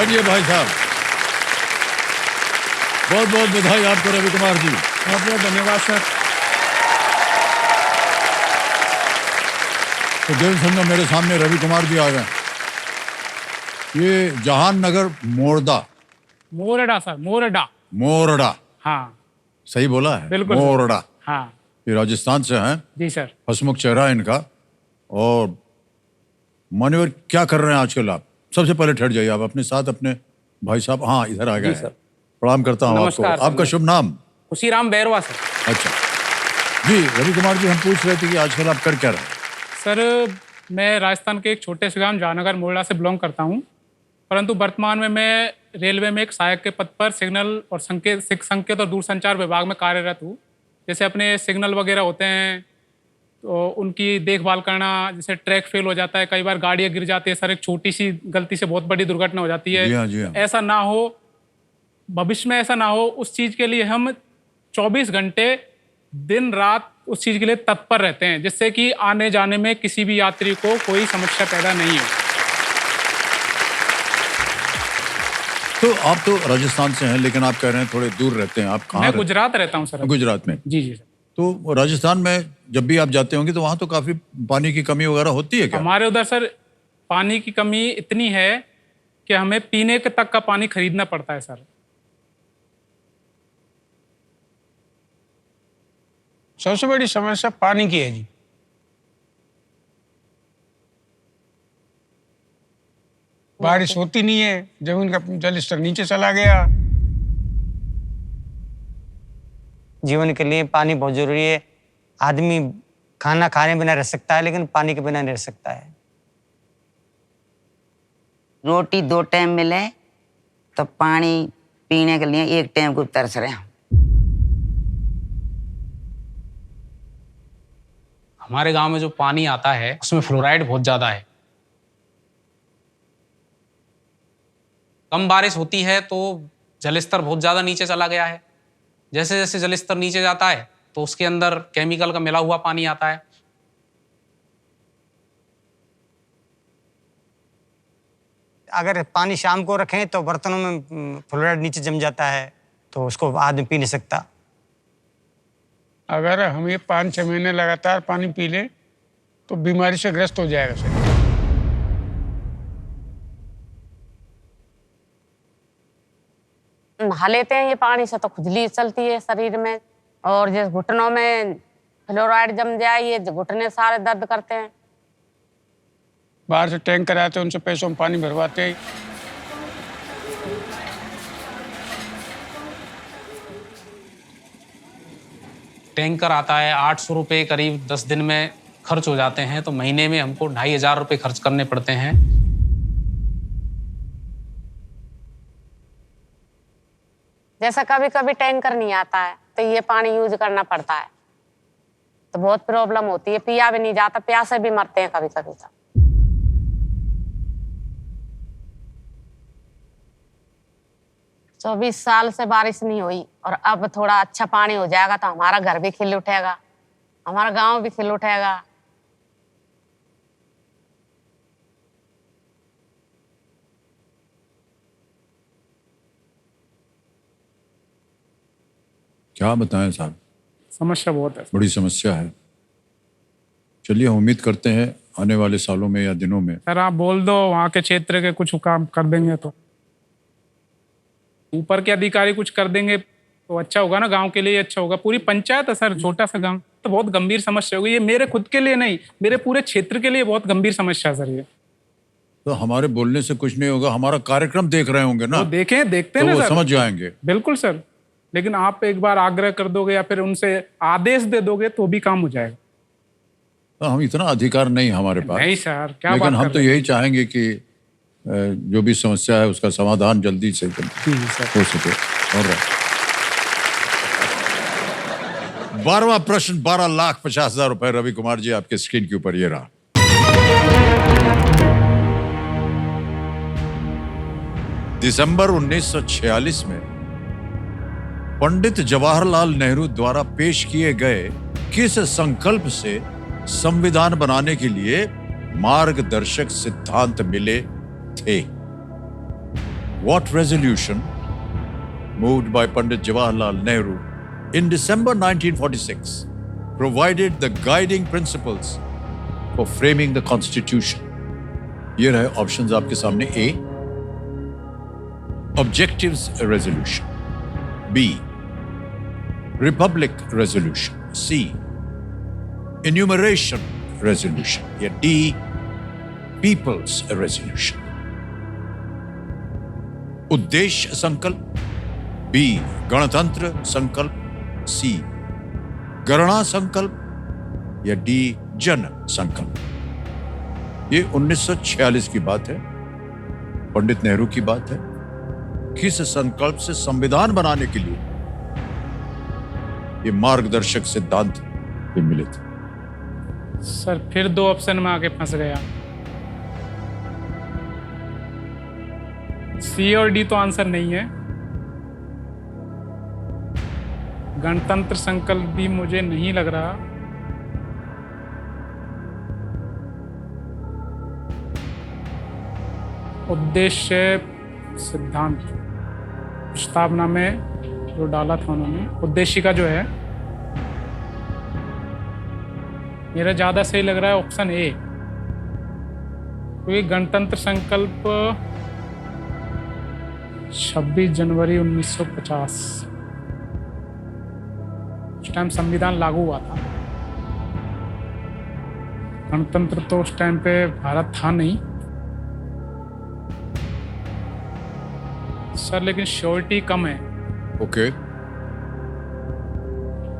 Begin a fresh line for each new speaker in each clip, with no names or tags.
बैठिए भाई साहब, बहुत बहुत बधाई आपको रवि कुमार जी।
बहुत बहुत धन्यवाद सर।
तो देव समझो मेरे सामने रवि कुमार जी आ गए। ये जहाननगर मोरदा,
मोरडा सर, मोरडा।
मोरडा,
हाँ
सही बोला है?
बिल्कुल
मोरडा।
हाँ
ये राजस्थान से हैं,
जी सर।
हंसमुख चेहरा है इनका। और मान्यवर क्या कर रहे हैं आजकल आप? सबसे पहले ठहर जाइए, आप अपने साथ अपने भाई साहब, हाँ इधर आ गए हैं। प्रणाम करता हूँ आपको।
नमस्कार।
आपका शुभ नाम?
खुशीराम बैरवा सर।
अच्छा जी, रवि कुमार जी हम पूछ रहे थे कि आजकल आप कर क्या रहे हैं?
सर मैं राजस्थान के एक छोटे से गांव जहानगर मोरडा से बिलोंग करता हूं, परंतु वर्तमान में मैं रेलवे में एक सहायक के पद पर सिग्नल और संकेत और दूरसंचार विभाग में कार्यरत हूं। जैसे अपने सिग्नल वगैरह होते हैं तो उनकी देखभाल करना, जैसे ट्रैक फेल हो जाता है, कई बार गाड़ियां गिर जाती है सर, एक छोटी सी गलती से बहुत बड़ी दुर्घटना हो जाती है।
जी हाँ, जी हाँ।
ऐसा ना हो, भविष्य में ऐसा ना हो, उस चीज़ के लिए हम 24 घंटे दिन रात उस चीज़ के लिए तत्पर रहते हैं, जिससे कि आने जाने में किसी भी यात्री को कोई समस्या पैदा नहीं हो।
तो आप तो राजस्थान से हैं, लेकिन आप कह रहे हैं थोड़े दूर रहते हैं। आप कहाँ
मैं
रहते
गुजरात रहता हूँ सर।
हैं? गुजरात में।
जी जी सर।
तो राजस्थान में जब भी आप जाते होंगे तो वहाँ तो काफी पानी की कमी वगैरह होती है क्या?
हमारे उधर सर पानी की कमी इतनी है कि हमें पीने के तक का पानी खरीदना पड़ता है सर।
सबसे बड़ी समस्या पानी की है जी। बारिश होती नहीं है, जमीन का जल स्तर नीचे चला गया।
जीवन के लिए पानी बहुत जरूरी है। आदमी खाना खाने बिना रह सकता है, लेकिन पानी के बिना नहीं रह सकता है।
रोटी 2 टाइम मिले तो पानी पीने के लिए 1 टाइम को तरस रहे हैं।
हमारे गांव में जो पानी आता है उसमें फ्लोराइड बहुत ज्यादा है। कम बारिश होती है तो जलस्तर बहुत ज्यादा नीचे चला गया है। जैसे जैसे जलस्तर नीचे जाता है तो उसके अंदर केमिकल का मिला हुआ पानी आता है।
अगर पानी शाम को रखें तो बर्तनों में फ्लोराइड नीचे जम जाता है, तो उसको आदमी पी नहीं सकता।
अगर हम ये 5-6 महीने लगातार पानी पी लें तो बीमारी से ग्रस्त हो जाएगा सर।
नहा लेते हैं ये पानी से तो खुजली चलती है शरीर में, और जिस घुटनों में फ्लोराइड जम जाए ये घुटने सारे दर्द करते हैं।
बाहर से टैंकर आते हैं, उनसे पैसों में पानी भरवाते हैं।
टैंकर आता है 800 रुपये करीब 10 दिन में खर्च हो जाते हैं, तो महीने में हमको 2500 रुपये खर्च करने पड़ते हैं।
जैसा कभी कभी टैंकर नहीं आता है तो ये पानी यूज करना पड़ता है, तो बहुत प्रॉब्लम होती है। पिया भी नहीं जाता, प्यासे भी मरते हैं कभी कभी तो। तो 20 साल से बारिश नहीं हुई और अब थोड़ा अच्छा पानी हो जाएगा तो हमारा घर भी खिल उठेगा, हमारा गांव भी खिल उठेगा।
क्या बताएं साहब,
समस्या बहुत है।
बड़ी समस्या है। चलिए हम उम्मीद करते हैं आने वाले सालों में या दिनों में।
सर आप बोल दो वहाँ के क्षेत्र के कुछ काम कर देंगे तो, ऊपर के अधिकारी कुछ कर देंगे तो अच्छा होगा ना, गांव के लिए अच्छा होगा। पूरी पंचायत है सर, छोटा सा गांव, तो बहुत गंभीर समस्या होगी ये। मेरे खुद के लिए नहीं, मेरे पूरे क्षेत्र के लिए बहुत गंभीर समस्या है सर ये।
तो हमारे बोलने से कुछ नहीं होगा, हमारा कार्यक्रम देख रहे होंगे ना,
वो देखते
तो
हैं
वो
ना सर,
समझ जाएंगे।
बिल्कुल सर, लेकिन आप एक बार आग्रह कर दोगे या फिर उनसे आदेश दे दोगे तो भी काम हो जाएगा।
तो हम इतना अधिकार नहीं हमारे पास।
नहीं सर, क्या
लेकिन
बात
हम
कर
तो
रहे हैं।
यही चाहेंगे कि जो भी समस्या है उसका समाधान जल्दी से
जी सर।
हो सके। और 12वां प्रश्न 12,50,000 रुपए रवि कुमार जी आपके स्क्रीन के ऊपर ये रहा। दिसंबर 1946 में पंडित जवाहरलाल नेहरू द्वारा पेश किए गए किस संकल्प से संविधान बनाने के लिए मार्गदर्शक सिद्धांत मिले थे? What resolution moved by Pandit Jawaharlal Nehru in December 1946 provided the guiding principles for framing the Constitution? ये रहे ऑप्शंस आपके सामने. A, Objectives Resolution. B, Republic Resolution. C, Enumeration Resolution. या D, People's Resolution. उद्देश्य संकल्प. B, गणतंत्र संकल्प. C, गणना संकल्प. या D, जन संकल्प. ये 1946 की बात है, पंडित नेहरू की बात है. किस संकल्प से संविधान बनाने के लिए ये मार्गदर्शक सिद्धांत भी मिले थे?
सर फिर 2 ऑप्शन में आके फंस गया. सी और डी तो आंसर नहीं है. गणतंत्र संकल्प भी मुझे नहीं लग रहा. उद्देश्य सिद्धांत प्रस्तावना में जो डाला था उन्होंने, उद्देश्य का जो है, मेरा ज्यादा सही लग रहा है ऑप्शन ए. क्योंकि गणतंत्र संकल्प 26 जनवरी 1950 उस टाइम संविधान लागू हुआ था. गणतंत्र तो उस टाइम पे भारत था नहीं सर, लेकिन श्योरिटी कम है.
ओके.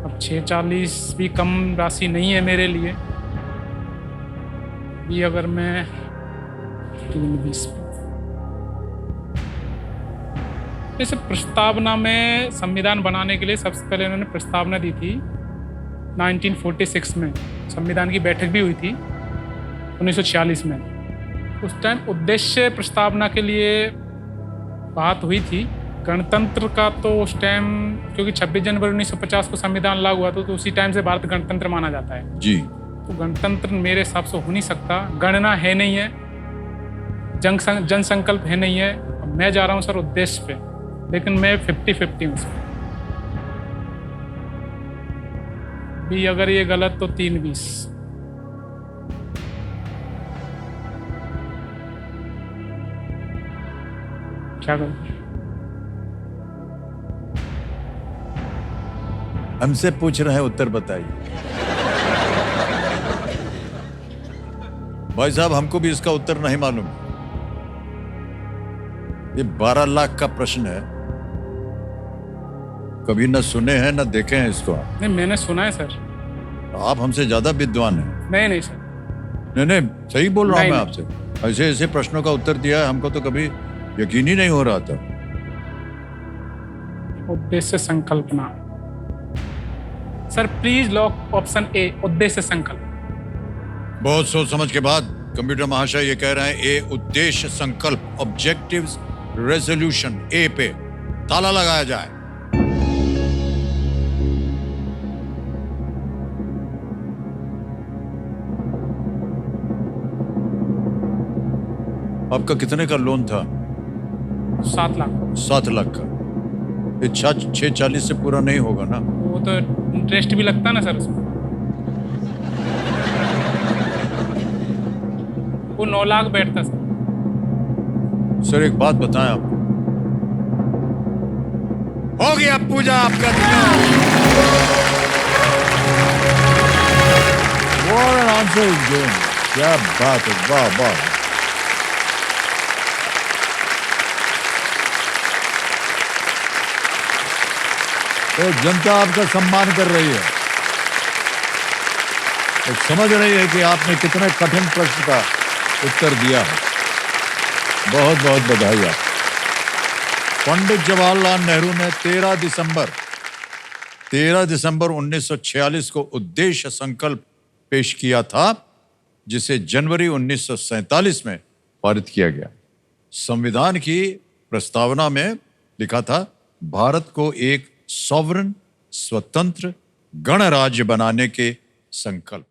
अब 640 भी कम राशि नहीं है मेरे लिए. भी अगर मैं 320 जैसे प्रस्तावना में संविधान बनाने के लिए सबसे पहले उन्होंने प्रस्तावना दी थी 1946 में. संविधान की बैठक भी हुई थी 1946 में. उस टाइम उद्देश्य प्रस्तावना के लिए बात हुई थी. गणतंत्र का तो उस टाइम, क्योंकि 26 जनवरी 1950 को संविधान लागू हुआ तो उसी टाइम से भारत गणतंत्र माना जाता है
जी.
तो गणतंत्र मेरे हिसाब से हो नहीं सकता. गणना है नहीं है, जन संकल्प है नहीं है. अब मैं जा रहा हूँ सर उद्देश्य पे, लेकिन मैं 50-50 हूँ. भी अगर ये गलत तो 320. क्या करूं?
हमसे पूछ रहे हैं, उत्तर बताइए. भाई साहब, हमको भी इसका उत्तर नहीं मालूम. ये 12 लाख का प्रश्न है. कभी न सुने हैं न देखे हैं इसको.
नहीं, मैंने सुना है सर.
आप हमसे ज्यादा विद्वान हैं.
नहीं सर.
नहीं, सही बोल रहा हूं मैं
नहीं।
आपसे. ऐसे ऐसे प्रश्नों का उत्तर दिया है, हमको तो कभी यकीन ही नहीं हो रहा था.
उद्देश्य संकल्पना. Sir please lock option A, उद्देश्य संकल्प.
बहुत सोच समझ के बाद कंप्यूटर महाशय ये कह रहे हैं ए, उद्देश्य संकल्प, ऑब्जेक्टिव्स रेजोल्यूशन. ए पे ताला लगाया जाए. आपका कितने का लोन था?
7 लाख.
7 लाख का. ये 640 से पूरा नहीं होगा ना?
वो तो इंटरेस्ट भी लगता ना सर उसमें. वो 9 लाख बैठता सर.
सर एक बात बताएं आप. हो गया पूजा आपका. What an answer is given. क्या बात है, वाह वाह. तो जनता आपका सम्मान कर रही है. तो समझ रही है कि आपने कितने कठिन प्रश्न का उत्तर दिया है. बहुत बहुत बधाई आप. पंडित जवाहरलाल नेहरू ने 13 दिसंबर 1946 को उद्देश्य संकल्प पेश किया था, जिसे जनवरी 1947 में पारित किया गया. संविधान की प्रस्तावना में लिखा था, भारत को एक सॉवरन, स्वतंत्र गणराज्य बनाने के संकल्प.